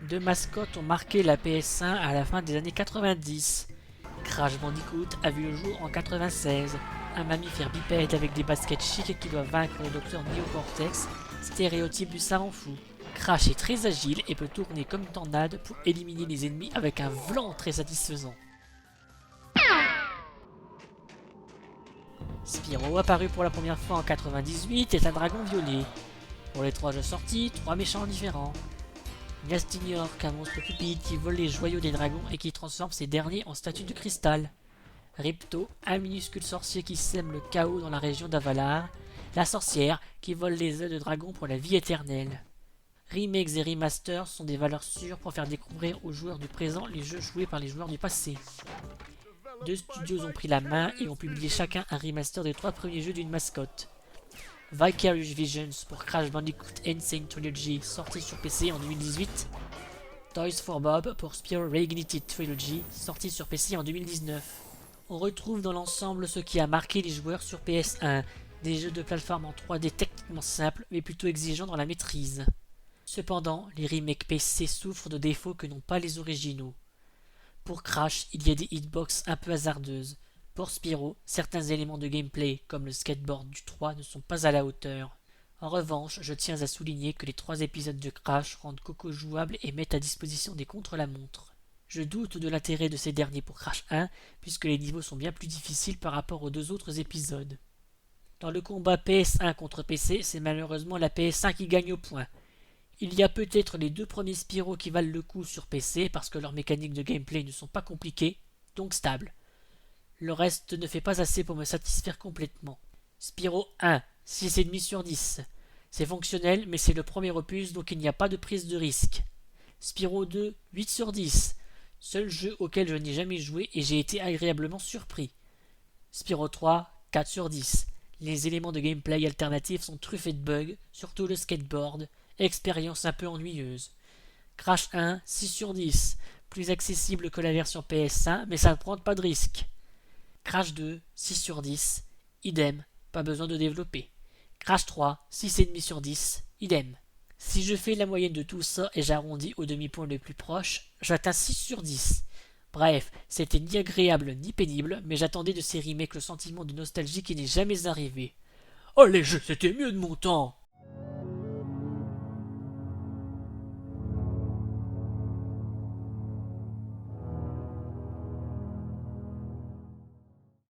Deux mascottes ont marqué la PS1 à la fin des années 90. Crash Bandicoot a vu le jour en 96. Un mammifère bipède avec des baskets chic qui doit vaincre le docteur Neocortex, stéréotype du savant fou. Crash est très agile et peut tourner comme une tornade pour éliminer les ennemis avec un volant très satisfaisant. Spyro, apparu pour la première fois en 98, est un dragon violet. Pour les 3 jeux sortis, 3 méchants différents. Gnastignork, un monstre cupide qui vole les joyaux des dragons et qui transforme ces derniers en statues de cristal. Ripto, un minuscule sorcier qui sème le chaos dans la région d'Avalar. La sorcière, qui vole les œufs de dragon pour la vie éternelle. Remakes et remasters sont des valeurs sûres pour faire découvrir aux joueurs du présent les jeux joués par les joueurs du passé. Deux studios ont pris la main et ont publié chacun un remaster des 3 premiers jeux d'une mascotte. Vicarious Visions pour Crash Bandicoot Insane Trilogy, sorti sur PC en 2018. Toys for Bob pour Spyro Reignited Trilogy, sorti sur PC en 2019. On retrouve dans l'ensemble ce qui a marqué les joueurs sur PS1, des jeux de plateforme en 3D techniquement simples mais plutôt exigeants dans la maîtrise. Cependant, les remakes PC souffrent de défauts que n'ont pas les originaux. Pour Crash, il y a des hitbox un peu hasardeuses. Pour Spyro, certains éléments de gameplay, comme le skateboard du 3, ne sont pas à la hauteur. En revanche, je tiens à souligner que les 3 épisodes de Crash rendent Coco jouable et mettent à disposition des contre-la-montre. Je doute de l'intérêt de ces derniers pour Crash 1, puisque les niveaux sont bien plus difficiles par rapport aux 2 autres épisodes. Dans le combat PS1 contre PC, c'est malheureusement la PS1 qui gagne au point. Il y a peut-être les 2 premiers Spyro qui valent le coup sur PC parce que leurs mécaniques de gameplay ne sont pas compliquées, donc stables. Le reste ne fait pas assez pour me satisfaire complètement. Spyro 1, 6,5 sur 10. C'est fonctionnel, mais c'est le premier opus, donc il n'y a pas de prise de risque. Spyro 2, 8 sur 10. Seul jeu auquel je n'ai jamais joué et j'ai été agréablement surpris. Spyro 3, 4 sur 10. Les éléments de gameplay alternatifs sont truffés de bugs, surtout le skateboard, expérience un peu ennuyeuse. Crash 1, 6 sur 10. Plus accessible que la version PS1, mais ça ne prend pas de risque. Crash 2, 6 sur 10. Idem, pas besoin de développer. Crash 3, 6,5 sur 10. Idem. Si je fais la moyenne de tout ça et j'arrondis au demi-point le plus proche, j'atteins 6 sur 10. Bref, c'était ni agréable ni pénible, mais j'attendais de ces remakes le sentiment de nostalgie qui n'est jamais arrivé. Oh les jeux, c'était mieux de mon temps!